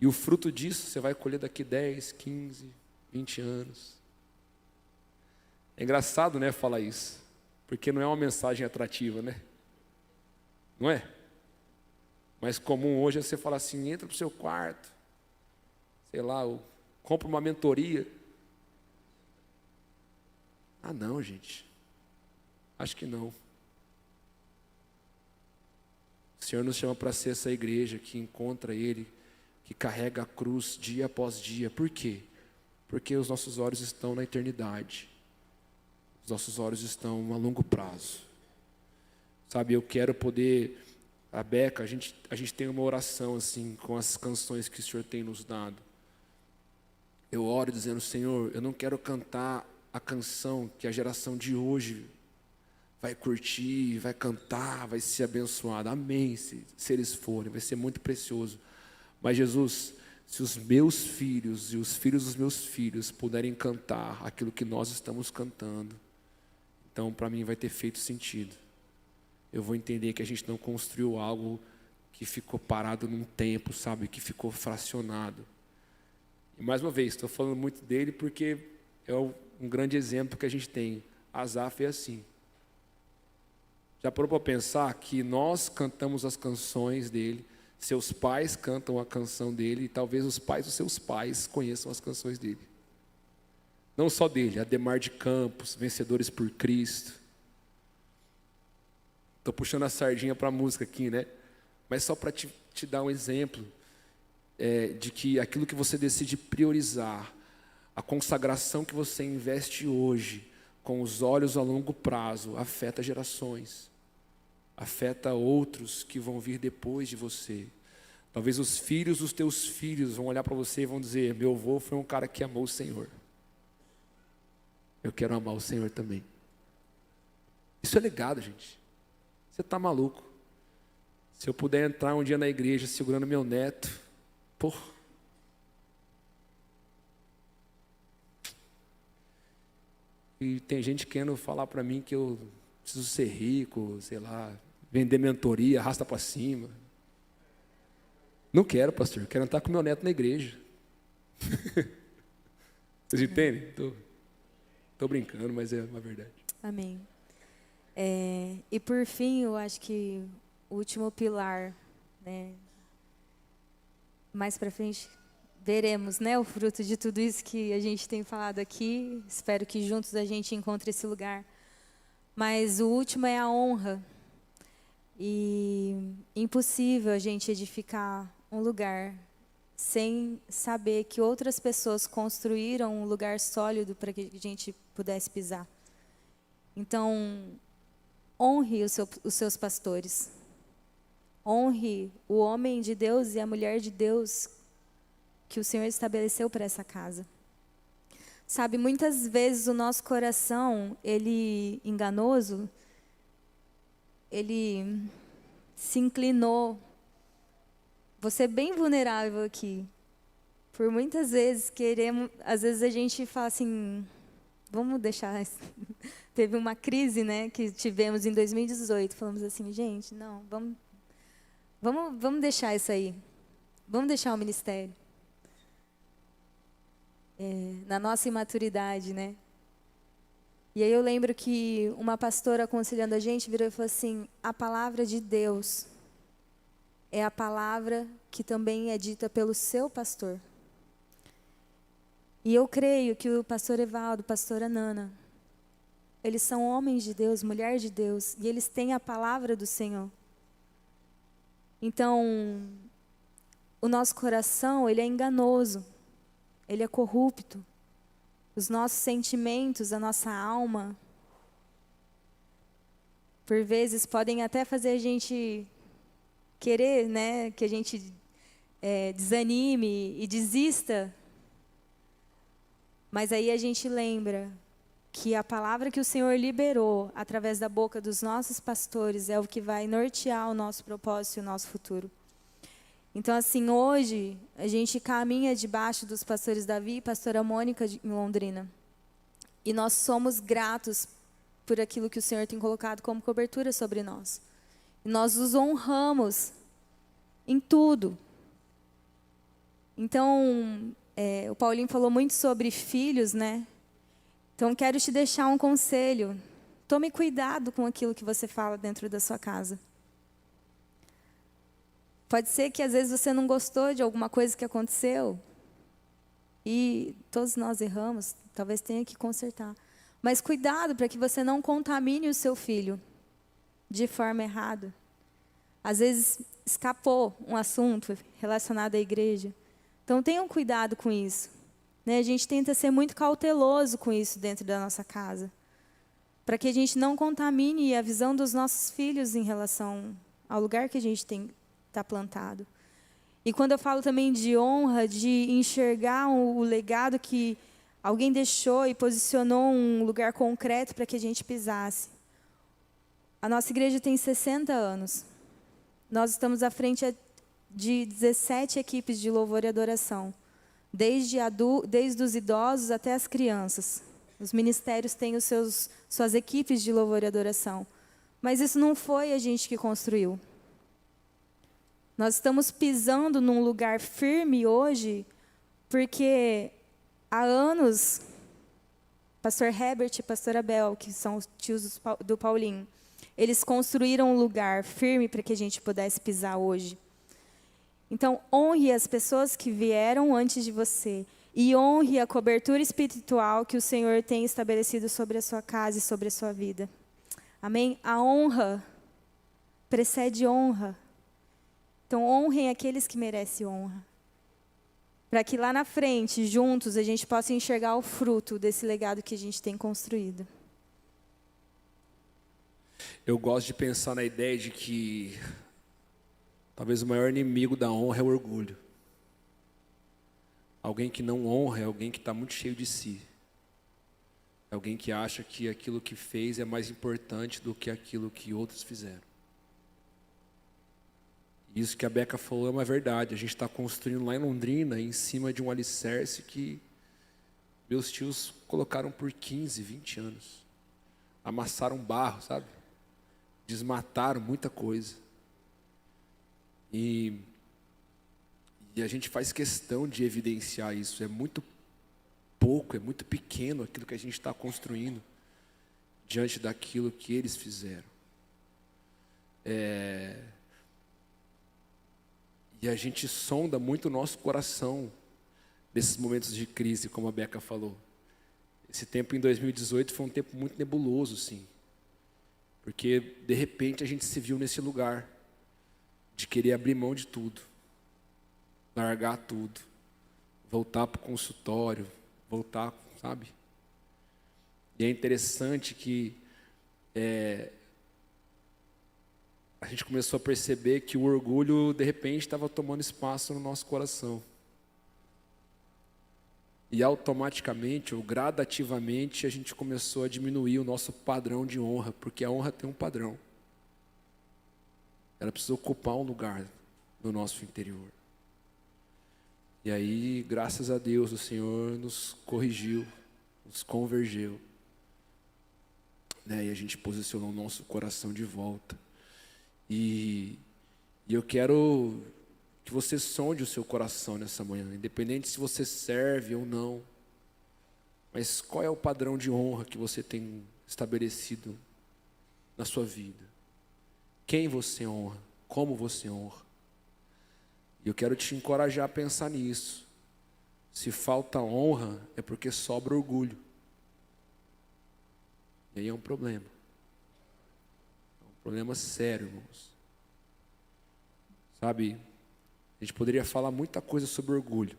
E o fruto disso você vai colher daqui 10, 15, 20 anos. É engraçado, né, falar isso. Porque não é uma mensagem atrativa, né? Não é? Mas comum hoje é você falar assim, entra para o seu quarto, sei lá, compra uma mentoria. Ah, não, gente. Acho que não. O Senhor nos chama para ser essa igreja que encontra Ele, que carrega a cruz dia após dia. Por quê? Porque os nossos olhos estão na eternidade. Os nossos olhos estão a longo prazo. Sabe, eu quero poder... A Beca, a gente tem uma oração assim, com as canções que o Senhor tem nos dado. Eu oro dizendo, Senhor, eu não quero cantar a canção que a geração de hoje vai curtir, vai cantar, vai ser abençoada. Amém, se eles forem, vai ser muito precioso. Mas Jesus, se os meus filhos e os filhos dos meus filhos puderem cantar aquilo que nós estamos cantando, então para mim vai ter feito sentido. Eu vou entender que a gente não construiu algo que ficou parado num tempo, sabe? Que ficou fracionado. E mais uma vez, estou falando muito dele porque é um grande exemplo que a gente tem. Asaf é assim. Já parou para pensar que nós cantamos as canções dele, seus pais cantam a canção dele, e talvez os pais dos seus pais conheçam as canções dele. Não só dele, Ademar de Campos, Vencedores por Cristo. Estou puxando a sardinha para a música aqui, né? Mas só para te dar um exemplo de que aquilo que você decide priorizar, a consagração que você investe hoje, com os olhos a longo prazo, afeta gerações, afeta outros que vão vir depois de você. Talvez os filhos dos teus filhos vão olhar para você e vão dizer, meu avô foi um cara que amou o Senhor. Eu quero amar o Senhor também. Isso é legado, gente. Você está maluco. Se eu puder entrar um dia na igreja segurando meu neto, porra. E tem gente querendo falar para mim que eu preciso ser rico, sei lá, vender mentoria, arrasta para cima. Não quero, pastor, eu quero entrar com meu neto na igreja. Vocês entendem? Tô brincando, mas é uma verdade. Amém. E por fim, eu acho que o último pilar, né? Mais para frente veremos, né, o fruto de tudo isso que a gente tem falado aqui. Espero que juntos a gente encontre esse lugar. Mas o último é a honra. E impossível a gente edificar um lugar sem saber que outras pessoas construíram um lugar sólido para que a gente pudesse pisar. Então, honre os seus pastores. Honre o homem de Deus e a mulher de Deus que o Senhor estabeleceu para essa casa. Sabe, muitas vezes o nosso coração, ele enganoso, ele se inclinou. Vou ser bem vulnerável aqui. Por muitas vezes queremos, às vezes a gente fala assim, vamos deixar. Teve uma crise, né, que tivemos em 2018. Falamos assim, gente, não, vamos deixar isso aí. Vamos deixar o ministério. Na nossa imaturidade, né? E aí eu lembro que uma pastora aconselhando a gente virou e falou assim, a palavra de Deus é a palavra que também é dita pelo seu pastor. E eu creio que o pastor Evaldo, a pastora Nana, eles são homens de Deus, mulher de Deus, e eles têm a palavra do Senhor. Então, o nosso coração, ele é enganoso, ele é corrupto. Os nossos sentimentos, a nossa alma, por vezes podem até fazer a gente querer, né, que a gente desanime e desista. Mas aí a gente lembra que a palavra que o Senhor liberou através da boca dos nossos pastores é o que vai nortear o nosso propósito e o nosso futuro. Então, assim, hoje, a gente caminha debaixo dos pastores Davi e pastora Mônica em Londrina. E nós somos gratos por aquilo que o Senhor tem colocado como cobertura sobre nós. E nós os honramos em tudo. Então, o Paulinho falou muito sobre filhos, né? Então, quero te deixar um conselho. Tome cuidado com aquilo que você fala dentro da sua casa. Pode ser que às vezes você não gostou de alguma coisa que aconteceu. E todos nós erramos, talvez tenha que consertar. Mas cuidado para que você não contamine o seu filho de forma errada. Às vezes escapou um assunto relacionado à igreja. Então tenham cuidado com isso. Né? A gente tenta ser muito cauteloso com isso dentro da nossa casa. Para que a gente não contamine a visão dos nossos filhos em relação ao lugar que a gente está plantado. E quando eu falo também de honra, de enxergar o legado que alguém deixou e posicionou um lugar concreto para que a gente pisasse. A nossa igreja tem 60 anos. Nós estamos à frente de 17 equipes de louvor e adoração. Desde os idosos até as crianças. Os ministérios têm suas equipes de louvor e adoração. Mas isso não foi a gente que construiu. Nós estamos pisando num lugar firme hoje, porque há anos, pastor Herbert e pastor Abel, que são os tios do Paulinho, eles construíram um lugar firme para que a gente pudesse pisar hoje. Então, honre as pessoas que vieram antes de você e honre a cobertura espiritual que o Senhor tem estabelecido sobre a sua casa e sobre a sua vida. Amém? A honra precede honra. Então, honrem aqueles que merecem honra. Para que lá na frente, juntos, a gente possa enxergar o fruto desse legado que a gente tem construído. Eu gosto de pensar na ideia de que talvez o maior inimigo da honra é o orgulho. Alguém que não honra é alguém que está muito cheio de si. É alguém que acha que aquilo que fez é mais importante do que aquilo que outros fizeram. Isso que a Beca falou é uma verdade. A gente está construindo lá em Londrina, em cima de um alicerce que meus tios colocaram por 15, 20 anos. Amassaram barro, sabe? Desmataram muita coisa. E a gente faz questão de evidenciar isso. É muito pouco, é muito pequeno aquilo que a gente está construindo diante daquilo que eles fizeram. E a gente sonda muito o nosso coração nesses momentos de crise, como a Beca falou. Esse tempo em 2018 foi um tempo muito nebuloso, sim. Porque, de repente, a gente se viu nesse lugar de querer abrir mão de tudo, largar tudo, voltar para o consultório, voltar, sabe? E é interessante que a gente começou a perceber que o orgulho, de repente, estava tomando espaço no nosso coração. E automaticamente, ou gradativamente, a gente começou a diminuir o nosso padrão de honra, porque a honra tem um padrão. Ela precisa ocupar um lugar no nosso interior. E aí, graças a Deus, o Senhor nos corrigiu, nos convergeu, né? E a gente posicionou o nosso coração de volta. E eu quero que você sonde o seu coração nessa manhã, independente se você serve ou não. Mas qual é o padrão de honra que você tem estabelecido na sua vida? Quem você honra? Como você honra? E eu quero te encorajar a pensar nisso. Se falta honra, é porque sobra orgulho. E aí é um problema. É um problema sério, irmãos. Sabe, a gente poderia falar muita coisa sobre orgulho.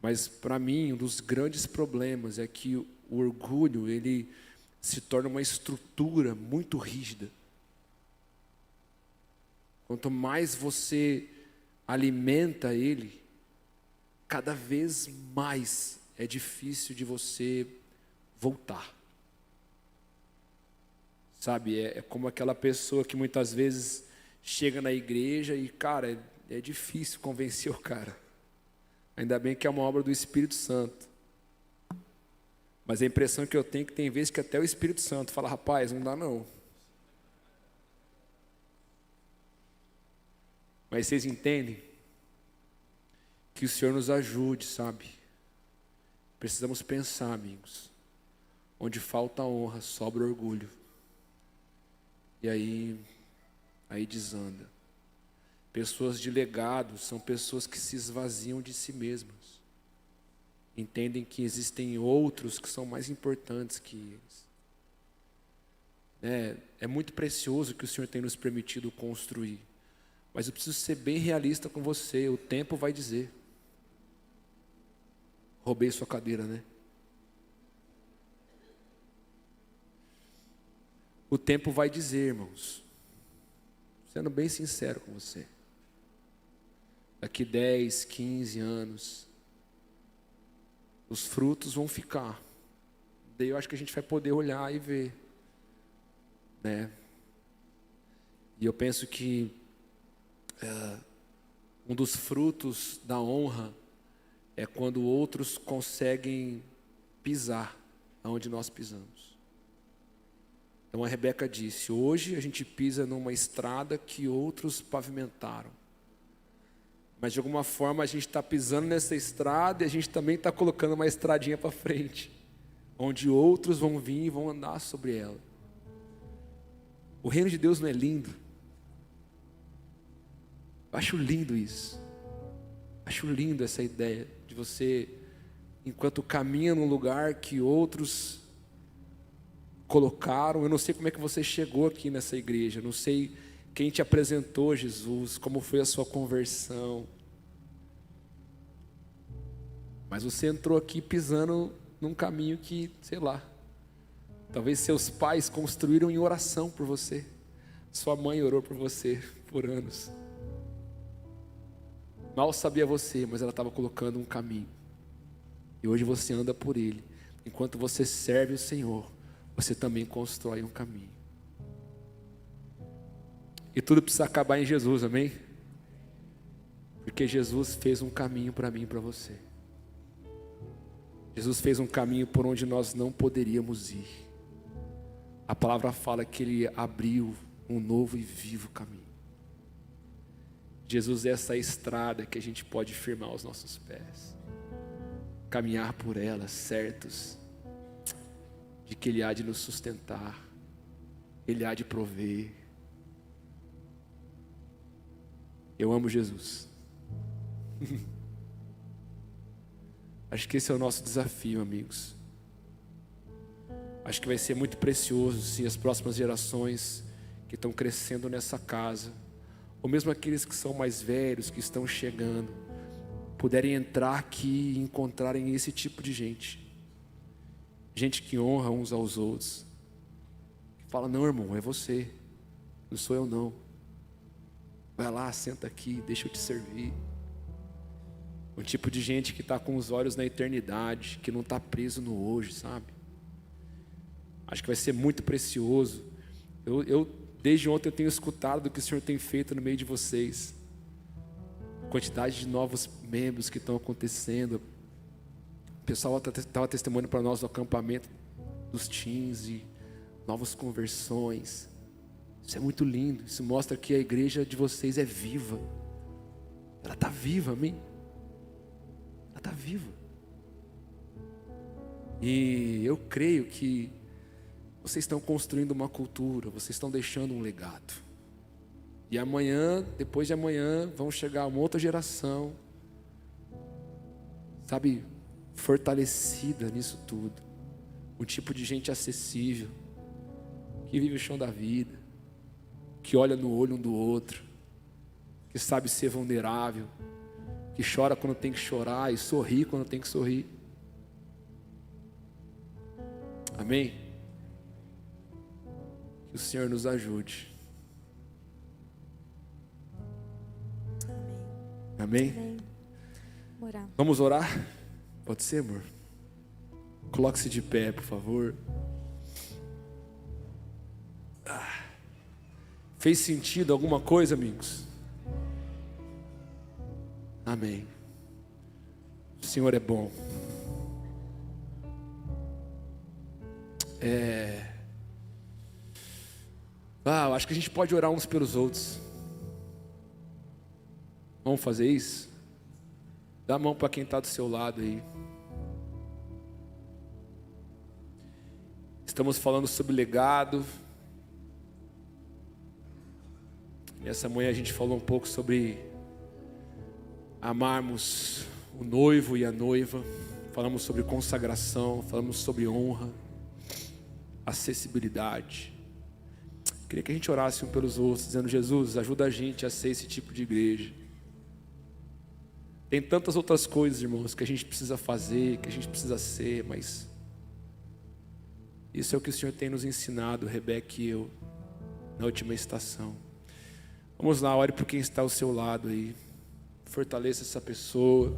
Mas para mim, um dos grandes problemas é que o orgulho, ele se torna uma estrutura muito rígida. Quanto mais você alimenta ele, cada vez mais é difícil de você voltar. Sabe, é como aquela pessoa que muitas vezes chega na igreja e, cara, é difícil convencer o cara. Ainda bem que é uma obra do Espírito Santo. Mas a impressão que eu tenho é que tem vezes que até o Espírito Santo fala, rapaz, não dá não. Mas vocês entendem? Que o Senhor nos ajude, sabe? Precisamos pensar, amigos. Onde falta honra, sobra orgulho. E aí desanda. Pessoas de legado são pessoas que se esvaziam de si mesmas. Entendem que existem outros que são mais importantes que eles. É muito precioso que o Senhor tem nos permitido construir. Mas eu preciso ser bem realista com você. O tempo vai dizer. Roubei sua cadeira, né? O tempo vai dizer, irmãos. Sendo bem sincero com você. Daqui 10, 15 anos, os frutos vão ficar. Daí eu acho que a gente vai poder olhar e ver, né? E eu penso que um dos frutos da honra é quando outros conseguem pisar aonde nós pisamos. Então a Rebeca disse, hoje a gente pisa numa estrada que outros pavimentaram. Mas de alguma forma a gente está pisando nessa estrada e a gente também está colocando uma estradinha para frente, onde outros vão vir e vão andar sobre ela. O reino de Deus não é lindo? Eu acho lindo isso. Acho lindo essa ideia de você, enquanto caminha num lugar que outros colocaram. Eu não sei como é que você chegou aqui nessa igreja, eu não sei quem te apresentou Jesus, como foi a sua conversão. Mas você entrou aqui pisando num caminho que, sei lá, talvez seus pais construíram em oração por você. Sua mãe orou por você por anos. Mal sabia você, mas ela estava colocando um caminho. E hoje você anda por ele. Enquanto você serve o Senhor, você também constrói um caminho. E tudo precisa acabar em Jesus, amém? Porque Jesus fez um caminho para mim e para você. Jesus fez um caminho por onde nós não poderíamos ir. A palavra fala que Ele abriu um novo e vivo caminho. Jesus é essa estrada que a gente pode firmar os nossos pés. Caminhar por ela, certos de que Ele há de nos sustentar. Ele há de prover. Eu amo Jesus. Acho que esse é o nosso desafio, amigos. Acho que vai ser muito precioso se as próximas gerações que estão crescendo nessa casa, ou mesmo aqueles que são mais velhos, que estão chegando, puderem entrar aqui e encontrarem esse tipo de gente. Gente que honra uns aos outros. Que fala, não, irmão, é você. Não sou eu não. Vai lá, senta aqui, deixa eu te servir. Um tipo de gente que está com os olhos na eternidade, que não está preso no hoje, sabe? Acho que vai ser muito precioso. Desde ontem eu tenho escutado do que o Senhor tem feito no meio de vocês. quantidade de novos membros que estão acontecendo. O pessoal estava testemunhando para nós no acampamento dos teens e novas conversões. Isso é muito lindo. Isso mostra que a igreja de vocês é viva. Ela está viva, amém? Ela está viva. E eu creio que vocês estão construindo uma cultura, vocês estão deixando um legado. E amanhã, depois de amanhã, vão chegar uma outra geração, sabe, fortalecida nisso tudo. Um tipo de gente acessível, que vive o chão da vida, que olha no olho um do outro, que sabe ser vulnerável, que chora quando tem que chorar e sorri quando tem que sorrir. Amém? Que o Senhor nos ajude. Amém? Amém. Orar. Vamos orar? Pode ser, amor? Coloque-se de pé, por favor. Fez sentido alguma coisa, amigos? Amém. O Senhor é bom. Eu acho que a gente pode orar uns pelos outros. Vamos fazer isso? Dá a mão para quem está do seu lado aí. Estamos falando sobre legado. Nessa manhã a gente falou um pouco sobre amarmos o noivo e a noiva. Falamos sobre consagração, falamos sobre honra, acessibilidade. Queria que a gente orasse um pelos outros, dizendo: Jesus, ajuda a gente a ser esse tipo de igreja. Tem tantas outras coisas, irmãos, que a gente precisa fazer, que a gente precisa ser, mas isso é o que o Senhor tem nos ensinado, Rebeca e eu, na última estação. Vamos lá, ore por quem está ao seu lado aí. Fortaleça essa pessoa.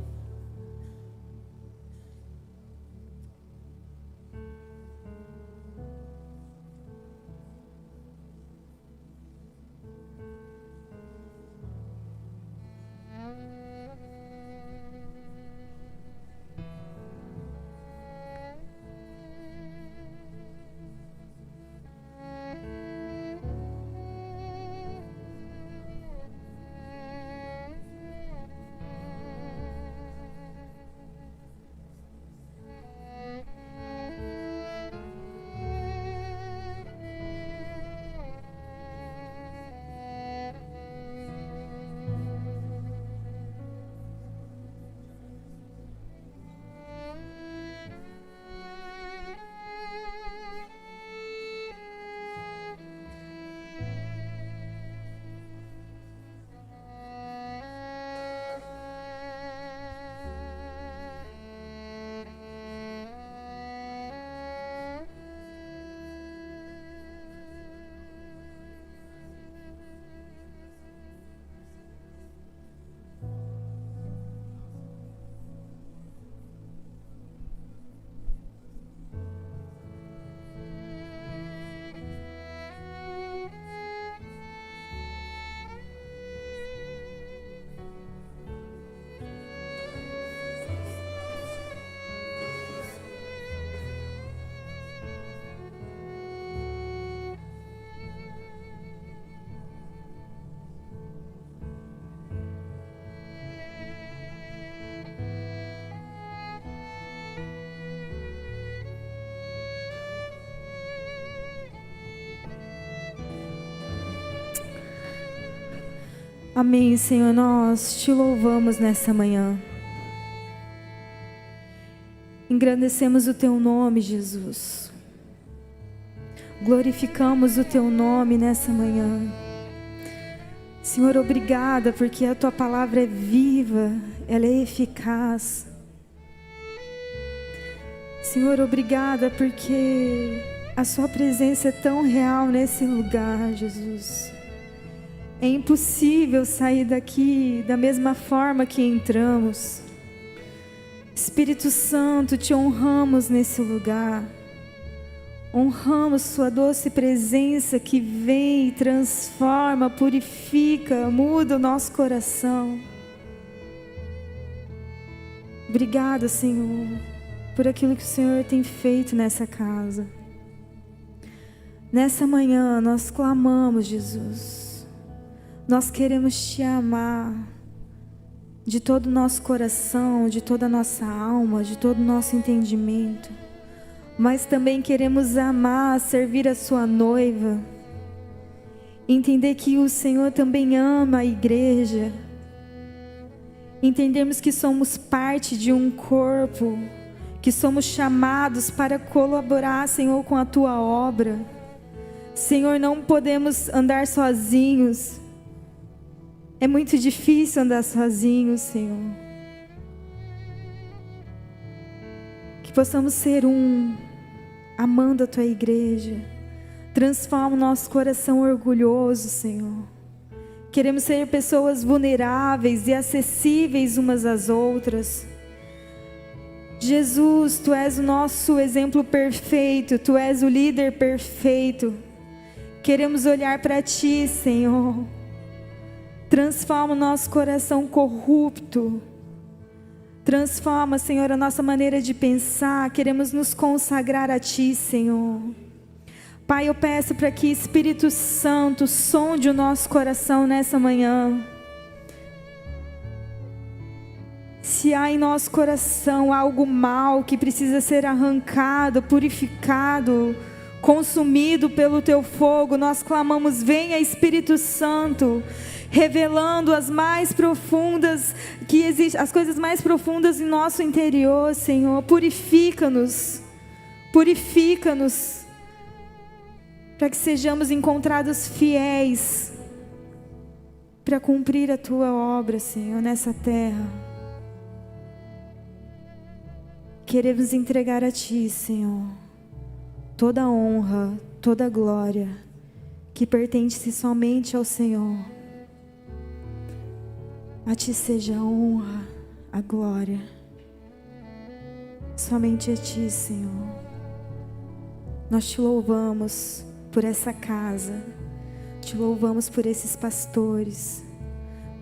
Amém, Senhor, nós te louvamos nessa manhã. Engrandecemos o teu nome, Jesus. Glorificamos o teu nome nessa manhã. Senhor, obrigada, porque a tua palavra é viva, ela é eficaz. Senhor, obrigada, porque a sua presença é tão real nesse lugar, Jesus. É impossível sair daqui da mesma forma que entramos. Espírito Santo, te honramos nesse lugar. Honramos sua doce presença que vem e transforma, purifica, muda o nosso coração. Obrigada, Senhor, por aquilo que o Senhor tem feito nessa casa. Nessa manhã nós clamamos, Jesus. Nós queremos Te amar de todo o nosso coração, de toda a nossa alma, de todo o nosso entendimento. Mas também queremos amar, servir a Sua noiva. Entender que o Senhor também ama a igreja. Entendemos que somos parte de um corpo, que somos chamados para colaborar, Senhor, com a Tua obra. Senhor, não podemos andar sozinhos. É muito difícil andar sozinhos, Senhor. Que possamos ser amando a Tua igreja. Transforma o nosso coração orgulhoso, Senhor. Queremos ser pessoas vulneráveis e acessíveis umas às outras. Jesus, Tu és o nosso exemplo perfeito, Tu és o líder perfeito. Queremos olhar para Ti, Senhor. Transforma o nosso coração corrupto. Transforma, Senhor, a nossa maneira de pensar. Queremos nos consagrar a Ti, Senhor. Pai, eu peço para que Espírito Santo sonde o nosso coração nessa manhã. Se há em nosso coração algo mal que precisa ser arrancado, purificado, consumido pelo Teu fogo, nós clamamos: venha, Espírito Santo, revelando as mais profundas, as coisas mais profundas em nosso interior, Senhor. Purifica-nos, purifica-nos, para que sejamos encontrados fiéis para cumprir a Tua obra, Senhor, nessa terra. Queremos entregar a Ti, Senhor, toda a honra, toda a glória que pertence somente ao Senhor. A Ti seja a honra, a glória, somente a Ti, Senhor. Nós Te louvamos por essa casa, Te louvamos por esses pastores,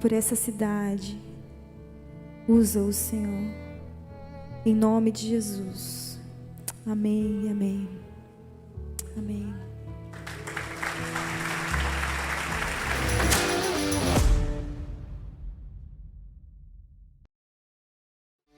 por essa cidade. Usa-os, Senhor, em nome de Jesus. Amém e amém.